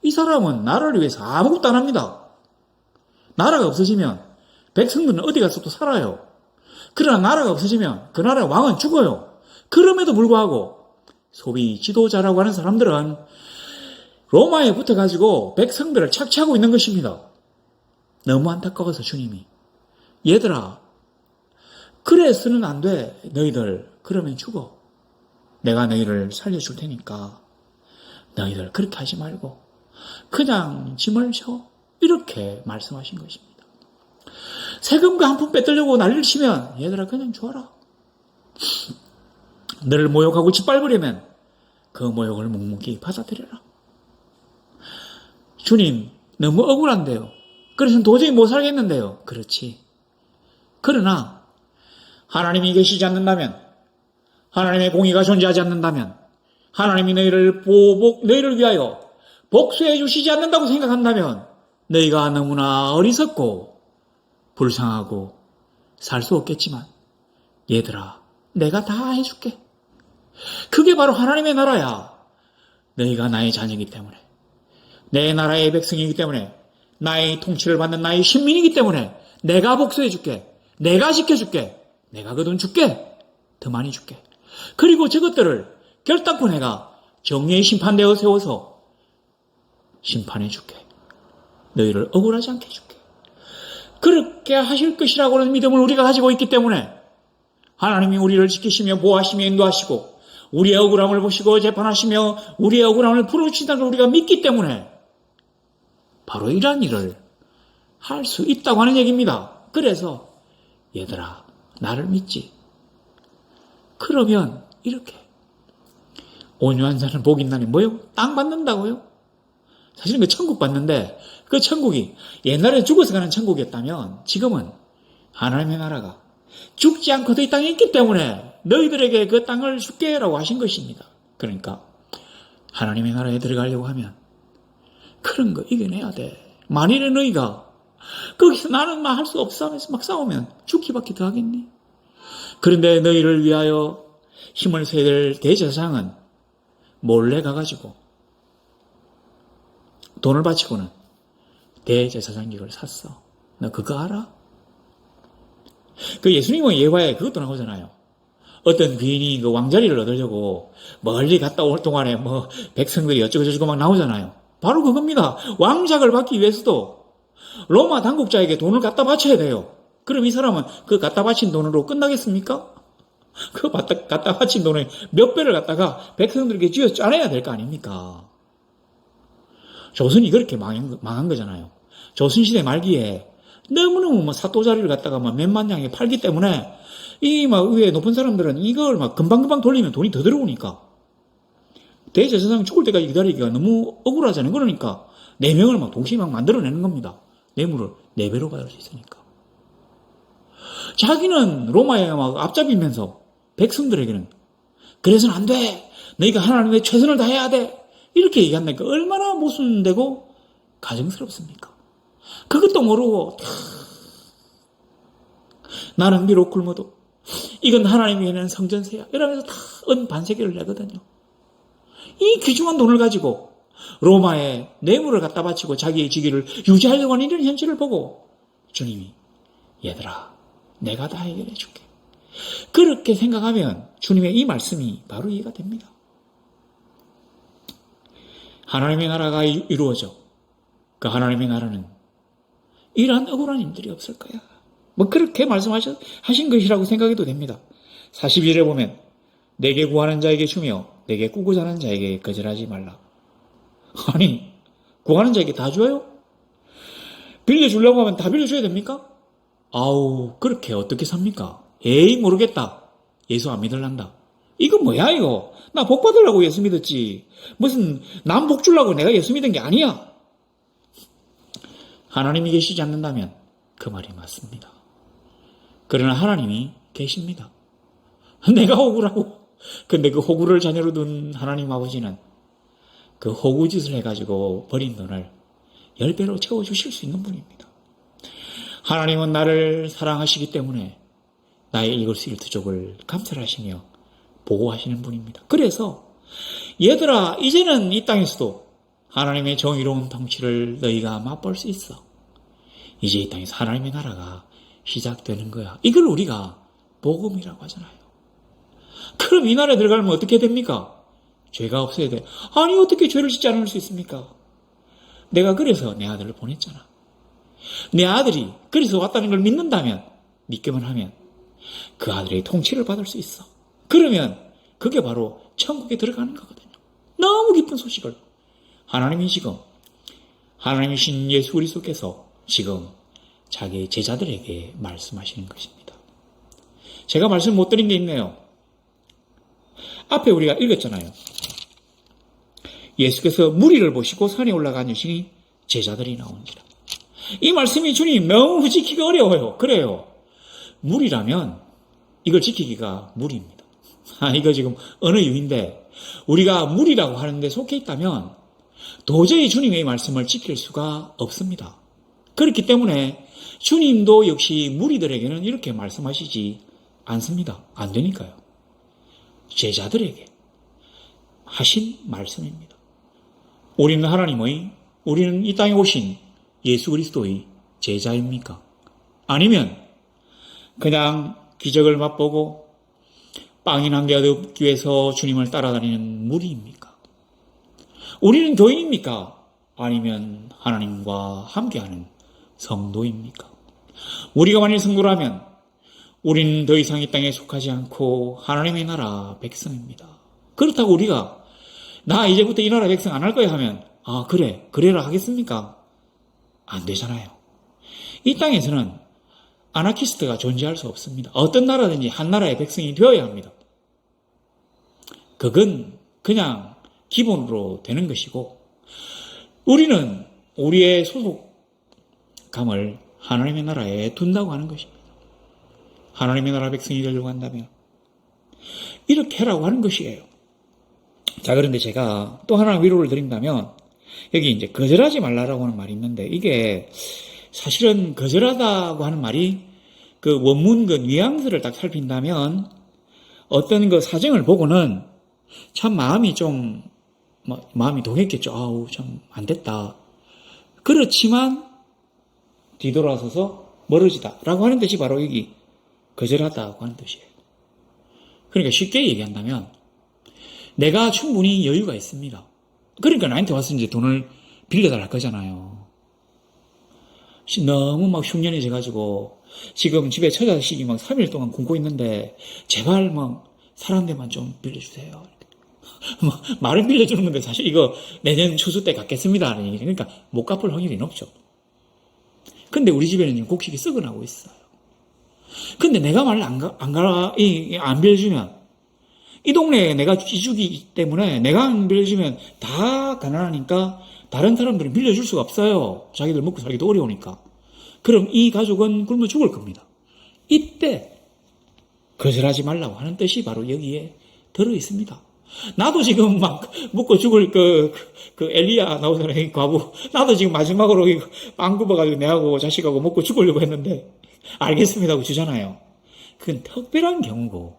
이 사람은 나라를 위해서 아무것도 안 합니다. 나라가 없어지면 백성들은 어디 가서 또 살아요. 그러나 나라가 없어지면 그 나라의 왕은 죽어요. 그럼에도 불구하고 소위 지도자라고 하는 사람들은 로마에 붙어가지고 백성들을 착취하고 있는 것입니다. 너무 안타까워서 주님이 얘들아 그래서는 안 돼. 너희들 그러면 죽어. 내가 너희를 살려줄 테니까 너희들 그렇게 하지 말고 그냥 짐을 져. 이렇게 말씀하신 것입니다. 세금과 한 푼 빼들려고 난리를 치면 얘들아 그냥 줘라. 너를 모욕하고 짓밟으려면 그 모욕을 묵묵히 받아들여라. 주님 너무 억울한데요. 그래서 도저히 못 살겠는데요. 그렇지. 그러나 하나님이 계시지 않는다면 하나님의 공의가 존재하지 않는다면 하나님이 너희를 위하여 복수해 주시지 않는다고 생각한다면 너희가 너무나 어리석고 불쌍하고 살 수 없겠지만 얘들아 내가 다 해줄게. 그게 바로 하나님의 나라야. 너희가 나의 자녀이기 때문에 내 나라의 백성이기 때문에 나의 통치를 받는 나의 신민이기 때문에 내가 복수해 줄게. 내가 지켜줄게. 내가 그 돈 줄게. 더 많이 줄게. 그리고 저것들을 결단코 내가 정의의 심판대에 세워서 심판해 줄게. 너희를 억울하지 않게 해줄게. 그렇게 하실 것이라고는 믿음을 우리가 가지고 있기 때문에 하나님이 우리를 지키시며 보호하시며 인도하시고 우리의 억울함을 보시고 재판하시며 우리의 억울함을 풀어주신다는 걸 우리가 믿기 때문에 바로 이러한 일을 할 수 있다고 하는 얘기입니다. 그래서 얘들아 나를 믿지. 그러면 이렇게 온유한 자는 복이 있나니 뭐요? 땅 받는다고요? 사실은 그 천국 받는데 그 천국이 옛날에 죽어서 가는 천국이었다면 지금은 하나님의 나라가 죽지 않고도 이 땅에 있기 때문에 너희들에게 그 땅을 줄게라고 하신 것입니다. 그러니까 하나님의 나라에 들어가려고 하면 그런 거 이겨내야 돼. 만일에 너희가 거기서 나는 막 할 수 없어 하면서 막 싸우면 죽기밖에 더 하겠니? 그런데 너희를 위하여 힘을 써야 될 대제사장은 몰래 가가지고 돈을 바치고는 대제사장직을 샀어. 너 그거 알아? 그 예수님은 예화에 그것도 나오잖아요. 어떤 귀인이 그 왕자리를 얻으려고 멀리 갔다 올 동안에 뭐 백성들이 어쩌고저쩌고 막 나오잖아요. 바로 그겁니다. 왕작을 받기 위해서도 로마 당국자에게 돈을 갖다 바쳐야 돼요. 그럼 이 사람은 그 갖다 바친 돈으로 끝나겠습니까? 그 갖다 바친 돈의 몇 배를 갖다가 백성들에게 쥐어 짜내야 될 거 아닙니까? 조선이 그렇게 망한 거잖아요. 조선시대 말기에 너무너무 뭐 사또자리를 갖다가 막 몇만 장에 팔기 때문에 이 막 위에 높은 사람들은 이걸 막 금방금방 돌리면 돈이 더 들어오니까 대제사장 죽을 때까지 기다리기가 너무 억울하잖아요. 그러니까 4명을 막 동시에 막 만들어내는 겁니다. 뇌물을 4배로 받을 수 있으니까. 자기는 로마에 막 앞잡이면서 백성들에게는 그래서는 안 돼. 너희가 하나님의 최선을 다해야 돼. 이렇게 얘기한다니까 얼마나 모순되고 가증스럽습니까? 그것도 모르고 나는 비록 굶어도 이건 하나님이 내는 성전세야 이러면서 다 반세계를 내거든요. 이 귀중한 돈을 가지고 로마에 뇌물을 갖다 바치고 자기의 직위를 유지하려고 하는 이런 현실을 보고 주님이 얘들아 내가 다 해결해 줄게. 그렇게 생각하면 주님의 이 말씀이 바로 이해가 됩니다. 하나님의 나라가 이루어져 그 하나님의 나라는 이러한 억울한 일들이 없을 거야. 뭐 그렇게 말씀하신 것이라고 생각해도 됩니다. 42절에 보면 내게 구하는 자에게 주며 내게 꾸고자 하는 자에게 거절하지 말라. 아니 구하는 자에게 다 줘요? 빌려주려고 하면 다 빌려줘야 됩니까? 아우 그렇게 어떻게 삽니까? 에이 모르겠다. 예수 안 믿을란다. 이거 뭐야 이거. 나 복 받으려고 예수 믿었지. 무슨 남 복 주려고 내가 예수 믿은 게 아니야. 하나님이 계시지 않는다면 그 말이 맞습니다. 그러나 하나님이 계십니다. 내가 호구라고. 근데 그 호구를 자녀로 둔 하나님 아버지는 그 호구짓을 해가지고 버린 돈을 10배로 채워주실 수 있는 분입니다. 하나님은 나를 사랑하시기 때문에 나의 일거수 일투족을 감찰하시며 보호하시는 분입니다. 그래서 얘들아 이제는 이 땅에서도 하나님의 정의로운 통치를 너희가 맛볼 수 있어. 이제 이 땅에서 하나님의 나라가 시작되는 거야. 이걸 우리가 복음이라고 하잖아요. 그럼 이 나라에 들어가면 어떻게 됩니까? 죄가 없어야 돼. 아니 어떻게 죄를 짓지 않을 수 있습니까? 내가 그래서 내 아들을 보냈잖아. 내 아들이 그래서 왔다는 걸 믿는다면 믿기만 하면 그 아들의 통치를 받을 수 있어. 그러면 그게 바로 천국에 들어가는 거거든요. 너무 기쁜 소식을 하나님이 지금 하나님이신 예수 그리스도께서 지금 자기의 제자들에게 말씀하시는 것입니다. 제가 말씀 못 드린 게 있네요. 앞에 우리가 읽었잖아요. 예수께서 무리를 보시고 산에 올라가 앉으시니 제자들이 나오니라. 이 말씀이 주님 너무 지키기 어려워요. 그래요. 무리라면 이걸 지키기가 무리입니다. 이거 지금 어느 유인데 우리가 무리라고 하는데 속해 있다면 도저히 주님의 말씀을 지킬 수가 없습니다. 그렇기 때문에 주님도 역시 무리들에게는 이렇게 말씀하시지 않습니다. 안 되니까요. 제자들에게 하신 말씀입니다. 우리는 이 땅에 오신 예수 그리스도의 제자입니까? 아니면 그냥 기적을 맛보고 빵인 한 개 얻기 위해서 주님을 따라다니는 무리입니까? 우리는 교인입니까? 아니면 하나님과 함께하는 성도입니까? 우리가 만일 성도라면 우리는 더 이상 이 땅에 속하지 않고 하나님의 나라 백성입니다. 그렇다고 우리가 나 이제부터 이 나라 백성 안 할 거야 하면 그래라 하겠습니까? 안 되잖아요. 이 땅에서는 아나키스트가 존재할 수 없습니다. 어떤 나라든지 한 나라의 백성이 되어야 합니다. 그건 그냥 기본으로 되는 것이고 우리는 우리의 소속감을 하나님의 나라에 둔다고 하는 것입니다. 하나님의 나라 백성이 되려고 한다면 이렇게 하라고 하는 것이에요. 자, 그런데 제가 또 하나 위로를 드린다면 여기 이제 거절하지 말라라고 하는 말이 있는데 이게 사실은 거절하다고 하는 말이 그 원문 그 뉘앙스를 딱 살핀다면 어떤 그 사정을 보고는 참 마음이 동했겠죠. 아우 참 안 됐다. 그렇지만 뒤돌아서서 멀어지다라고 하는 뜻이 바로 여기 거절하다고 하는 뜻이에요. 그러니까 쉽게 얘기한다면 내가 충분히 여유가 있습니다. 그러니까 나한테 와서 이제 돈을 빌려달라 할 거잖아요. 너무 막 흉년해져가지고 지금 집에 처자식이 막 3일 동안 굶고 있는데 제발 사람 데만 좀 빌려주세요. 말은 빌려주는 건데 사실 이거 내년 추수 때 갚겠습니다. 그러니까 못 갚을 확률이 높죠. 근데 우리 집에는 곡식이 썩어나고 있어요. 근데 내가 말을 안 빌려주면 이 동네에 내가 이주기 때문에 내가 안 빌려주면 다 가난하니까 다른 사람들은 빌려줄 수가 없어요. 자기들 먹고 살기도 어려우니까. 그럼 이 가족은 굶어 죽을 겁니다. 이때 거절하지 말라고 하는 뜻이 바로 여기에 들어 있습니다. 나도 지금 막 먹고 죽을 그 엘리야 나오잖아요. 과부. 나도 지금 마지막으로 빵 굽어가지고 내하고 자식하고 먹고 죽으려고 했는데 알겠습니다 하고 주잖아요. 그건 특별한 경우고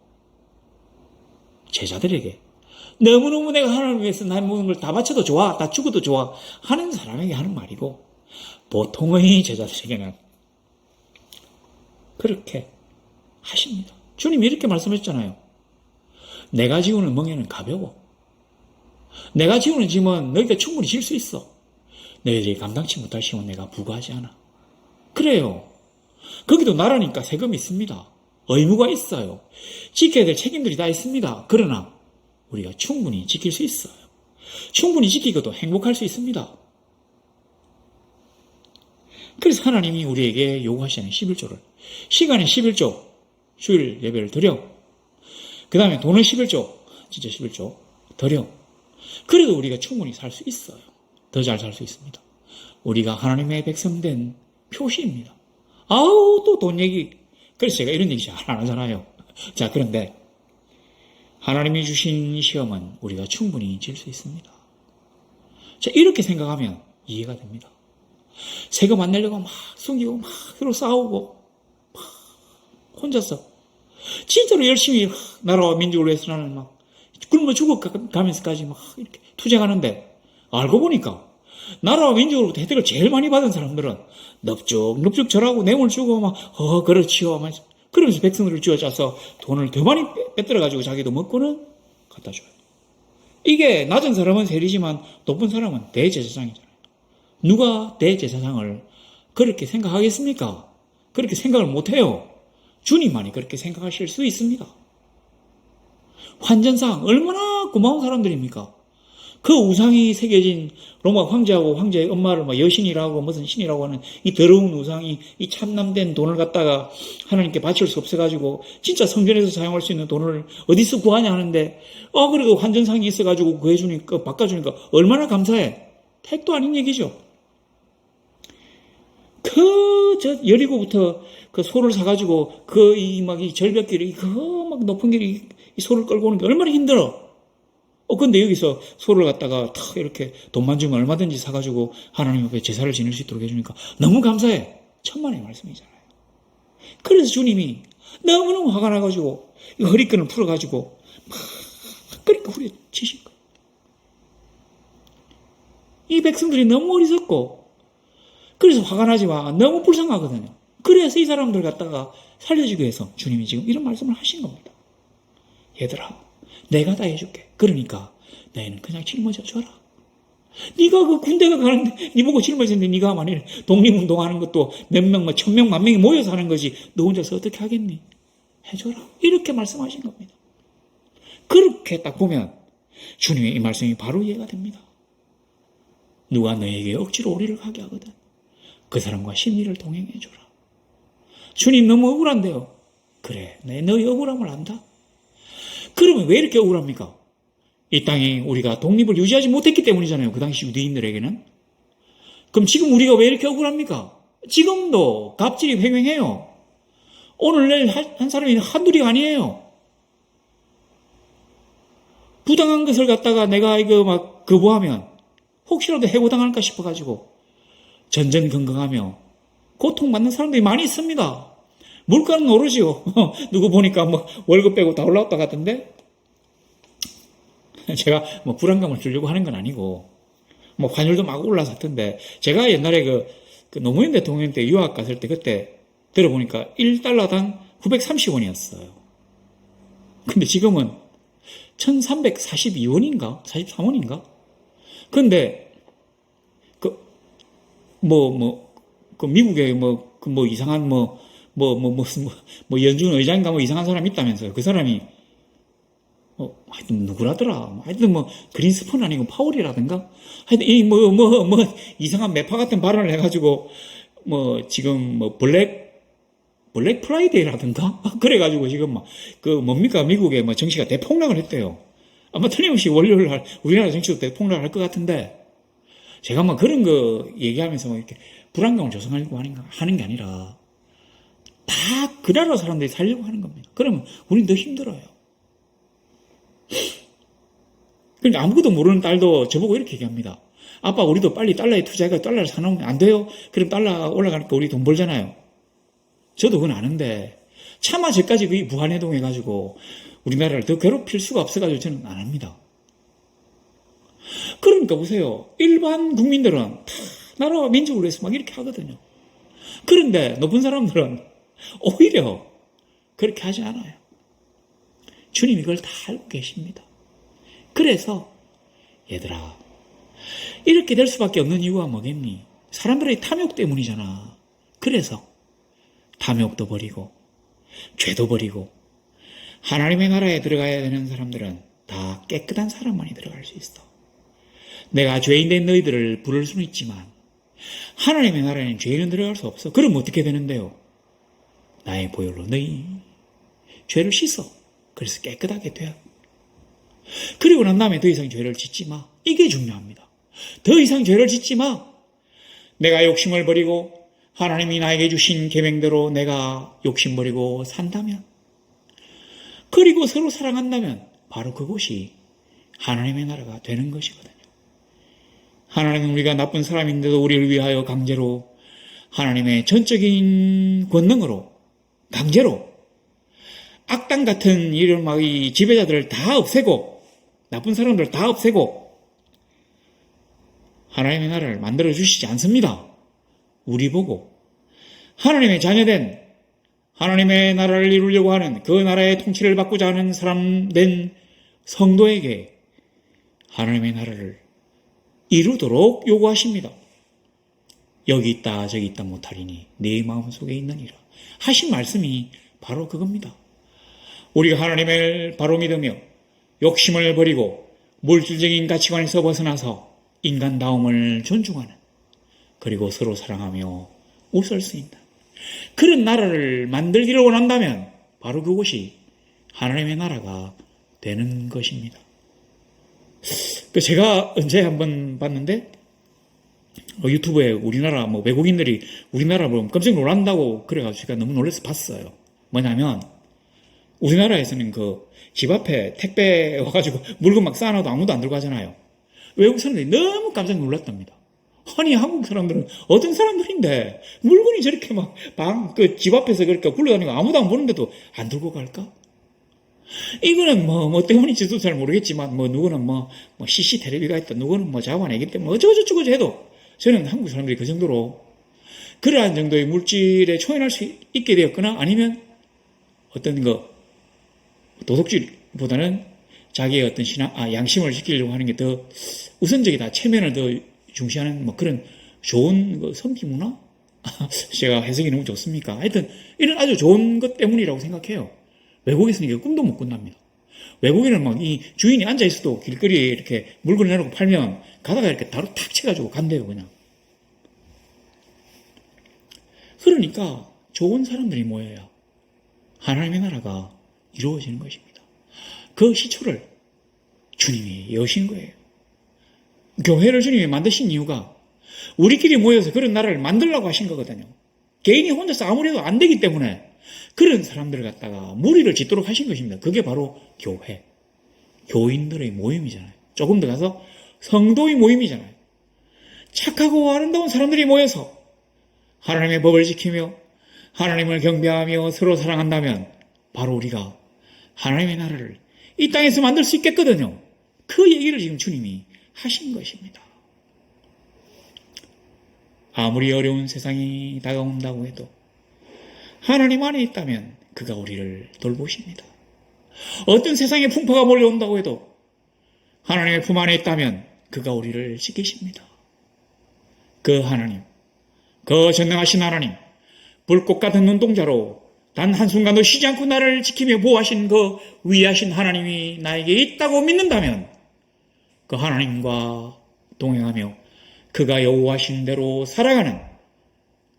제자들에게 너무너무 내가 하나님 위해서 나의 모든 걸 다 바쳐도 좋아, 다 죽어도 좋아 하는 사람에게 하는 말이고 보통의 제자들에게는 그렇게 하십니다. 주님이 이렇게 말씀했잖아요. 내가 지우는 멍에는 가벼워. 내가 지우는 짐은 너희가 충분히 질 수 있어. 너희들이 감당치 못할 짐은 내가 부과하지 않아. 그래요. 거기도 나라니까 세금이 있습니다. 의무가 있어요. 지켜야 될 책임들이 다 있습니다. 그러나 우리가 충분히 지킬 수 있어요. 충분히 지키고도 행복할 수 있습니다. 그래서 하나님이 우리에게 요구하시는 11조를 시간에 11조 주일 예배를 드려 그 다음에 돈은 11조 진짜 11조 드려 그래도 우리가 충분히 살 수 있어요. 더 잘 살 수 있습니다. 우리가 하나님의 백성된 표시입니다. 아우 또 돈 얘기 그래서 제가 이런 얘기 잘 안 하잖아요. 자 그런데 하나님이 주신 시험은 우리가 충분히 질 수 있습니다. 자 이렇게 생각하면 이해가 됩니다. 세금 안 내려고 막 숨기고 막 서로 싸우고 막 혼자서 진짜로 열심히 나라와 민족을 위해서 나는 막 굶어 죽어가면서까지 막 이렇게 투쟁하는데 알고 보니까 나라와 민족으로부터 혜택을 제일 많이 받은 사람들은 넙죽넙죽 절하고 뇌물 주고 막 그렇지요 그러면서 백성들을 쥐어짜서 돈을 더 많이 빼들어가지고 자기도 먹고는 갖다 줘요. 이게 낮은 사람은 세리지만 높은 사람은 대제사장이잖아요. 누가 대제사장을 그렇게 생각하겠습니까? 그렇게 생각을 못해요. 주님만이 그렇게 생각하실 수 있습니다. 환전상 얼마나 고마운 사람들입니까? 그 우상이 새겨진 로마 황제하고 황제의 엄마를 막 여신이라고 무슨 신이라고 하는 이 더러운 우상이 이 참남된 돈을 갖다가 하나님께 바칠 수 없어가지고 진짜 성전에서 사용할 수 있는 돈을 어디서 구하냐 하는데 그래도 환전상이 있어가지고 구해주니까 바꿔주니까 얼마나 감사해. 택도 아닌 얘기죠. 여리고부터 그 소를 사가지고 이 절벽길을 막 높은 길이 이 소를 끌고 오는 게 얼마나 힘들어. 근데 여기서 소를 갖다가 탁 이렇게 돈만 주면 얼마든지 사가지고 하나님 앞에 제사를 지낼 수 있도록 해주니까 너무 감사해. 천만의 말씀이잖아요. 그래서 주님이 너무너무 화가 나가지고 이 허리끈을 풀어가지고 막 그러니까 후려치신 거예요. 이 백성들이 너무 어리석고 그래서 화가 나지만 너무 불쌍하거든요. 그래서 이 사람들 갖다가 살려주기 위해서 주님이 지금 이런 말씀을 하신 겁니다. 얘들아 내가 다 해줄게. 그러니까 너희는 그냥 짊어져 줘라. 네가 그 군대가 가는데 네 보고 짊어지는데 네가 만일 독립운동하는 것도 몇 명, 1000명, 10,000명이 모여서 하는 거지 너 혼자서 어떻게 하겠니? 해줘라. 이렇게 말씀하신 겁니다. 그렇게 딱 보면 주님의 이 말씀이 바로 이해가 됩니다. 누가 너에게 억지로 오리를 가게 하거든 그 사람과 심리를 동행해줘라. 주님 너무 억울한데요. 그래 너희 억울함을 안다. 그러면 왜 이렇게 억울합니까? 이 땅이 우리가 독립을 유지하지 못했기 때문이잖아요. 그 당시 유대인들에게는. 그럼 지금 우리가 왜 이렇게 억울합니까? 지금도 갑질이 횡행해요. 오늘 내일 한 사람이 한둘이 아니에요. 부당한 것을 갖다가 내가 막 거부하면 혹시라도 해고당할까 싶어가지고 전전긍긍하며 고통받는 사람들이 많이 있습니다. 물가는 오르지요. 누구 보니까 뭐 월급 빼고 다 올라왔다 같던데 제가 뭐 불안감을 주려고 하는 건 아니고 뭐 환율도 막 올라섰던데 제가 옛날에 그 노무현 대통령 때 유학 갔을 때 그때 들어보니까 1달러당 930원이었어요. 근데 지금은 1342원인가 43원인가 근데 미국에 이상한 연준 의장인가 이상한 사람이 있다면서요. 그 사람이 하여튼 누구라더라. 하여튼 그린스펀 아니고 파월이라든가 하여튼 이상한 매파 같은 발언을 해가지고 지금 블랙 블랙 프라이데이라든가 그래가지고 지금 막 그 뭡니까 미국의 뭐 정치가 대폭락을 했대요. 아마 틀림없이 월요일 날 우리나라 정치도 대폭락을 할 것 같은데 제가 막 그런 거 얘기하면서 막 이렇게 불안감을 조성하려고 하는 게 아니라 다 그 나라 사람들이 살려고 하는 겁니다. 그러면 우린 더 힘들어요. 그러니까 아무것도 모르는 딸도 저보고 이렇게 얘기합니다. 아빠 우리도 빨리 달러에 투자해서 달러를 사놓으면 안 돼요? 그럼 달러 올라가니까 우리 돈 벌잖아요. 저도 그건 아는데 차마 저까지 그게 무한해동해가지고 우리나라를 더 괴롭힐 수가 없어가지고 저는 안 합니다. 그러니까 보세요. 일반 국민들은 다 나라와 민족을 위해서 막 이렇게 하거든요. 그런데 높은 사람들은 오히려 그렇게 하지 않아요. 주님이 그걸 다 알고 계십니다. 그래서 얘들아 이렇게 될 수밖에 없는 이유가 뭐겠니? 사람들의 탐욕 때문이잖아. 그래서 탐욕도 버리고 죄도 버리고 하나님의 나라에 들어가야 되는 사람들은 다 깨끗한 사람만이 들어갈 수 있어. 내가 죄인된 너희들을 부를 수는 있지만 하나님의 나라에는 죄인은 들어갈 수 없어. 그럼 어떻게 되는데요? 나의 보혈로 너희 죄를 씻어. 그래서 깨끗하게 돼. 그리고 난 다음에 더 이상 죄를 짓지 마. 이게 중요합니다. 더 이상 죄를 짓지 마. 내가 욕심을 버리고 하나님이 나에게 주신 계명대로 내가 욕심 버리고 산다면, 그리고 서로 사랑한다면 바로 그곳이 하나님의 나라가 되는 것이거든요. 하나님은 우리가 나쁜 사람인데도 우리를 위하여 강제로 하나님의 전적인 권능으로 강제로 악당 같은 이런 막 이 지배자들을 다 없애고 나쁜 사람들을 다 없애고 하나님의 나라를 만들어 주시지 않습니다. 우리 보고 하나님의 자녀된 하나님의 나라를 이루려고 하는 그 나라의 통치를 받고자 하는 사람 된 성도에게 하나님의 나라를 이루도록 요구하십니다. 여기 있다 저기 있다 못하리니 네 마음속에 있느니라 하신 말씀이 바로 그겁니다. 우리가 하나님을 바로 믿으며 욕심을 버리고 물질적인 가치관에서 벗어나서 인간다움을 존중하는, 그리고 서로 사랑하며 웃을 수 있는 그런 나라를 만들기를 원한다면 바로 그곳이 하나님의 나라가 되는 것입니다. 제가 언제 한번 봤는데 유튜브에 우리나라 외국인들이 우리나라 보면 깜짝 놀란다고 그래가지고 제가 너무 놀라서 봤어요. 뭐냐면 우리나라에서는 그 집 앞에 택배 와가지고 물건 막 쌓아놔도 아무도 안 들고 가잖아요. 외국 사람들이 너무 깜짝 놀랐답니다. 아니 한국 사람들은 어떤 사람들인데 물건이 저렇게 막 집 앞에서 그렇게 굴러다니고 아무도 안 보는데도 안 들고 갈까? 이거는 뭐 때문인지도 잘 모르겠지만 누구는 CC 텔레비가 있다, 누구는 잡아내기 때문에 어쩌고저쩌고 해도 저는 한국 사람들이 그 정도로 그러한 정도의 물질에 초연할 수 있게 되었거나 아니면 어떤 도덕질보다는 자기의 어떤 양심을 지키려고 하는 게 더 우선적이다, 체면을 더 중시하는 그런 좋은 성기 문화? 제가 해석이 너무 좋습니까? 하여튼 이런 아주 좋은 것 때문이라고 생각해요. 외국에서는 이게 꿈도 못 꾼답니다. 외국인은 이 주인이 앉아있어도 길거리에 이렇게 물건을 내놓고 팔면 가다가 이렇게 바로 탁 쳐가지고 간대요, 그냥. 그러니까 좋은 사람들이 모여야 하나님의 나라가 이루어지는 것입니다. 그 시초를 주님이 여신 거예요. 교회를 주님이 만드신 이유가 우리끼리 모여서 그런 나라를 만들려고 하신 거거든요. 개인이 혼자서 아무리 해도 안 되기 때문에 그런 사람들을 갖다가 무리를 짓도록 하신 것입니다. 그게 바로 교회, 교인들의 모임이잖아요. 조금 더 가서 성도의 모임이잖아요. 착하고 아름다운 사람들이 모여서 하나님의 법을 지키며 하나님을 경배하며 서로 사랑한다면 바로 우리가 하나님의 나라를 이 땅에서 만들 수 있겠거든요. 그 얘기를 지금 주님이 하신 것입니다. 아무리 어려운 세상이 다가온다고 해도 하나님 안에 있다면 그가 우리를 돌보십니다. 어떤 세상의 풍파가 몰려온다고 해도 하나님의 품 안에 있다면 그가 우리를 지키십니다. 그 하나님, 그 전능하신 하나님, 불꽃 같은 눈동자로 단 한순간도 쉬지 않고 나를 지키며 보호하신 그 위하신 하나님이 나에게 있다고 믿는다면 그 하나님과 동행하며 그가 여호와신 대로 살아가는,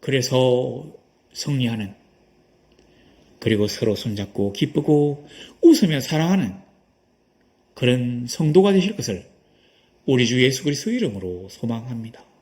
그래서 승리하는 그리고 서로 손잡고 기쁘고 웃으며 사랑하는 그런 성도가 되실 것을 우리 주 예수 그리스도 이름으로 소망합니다.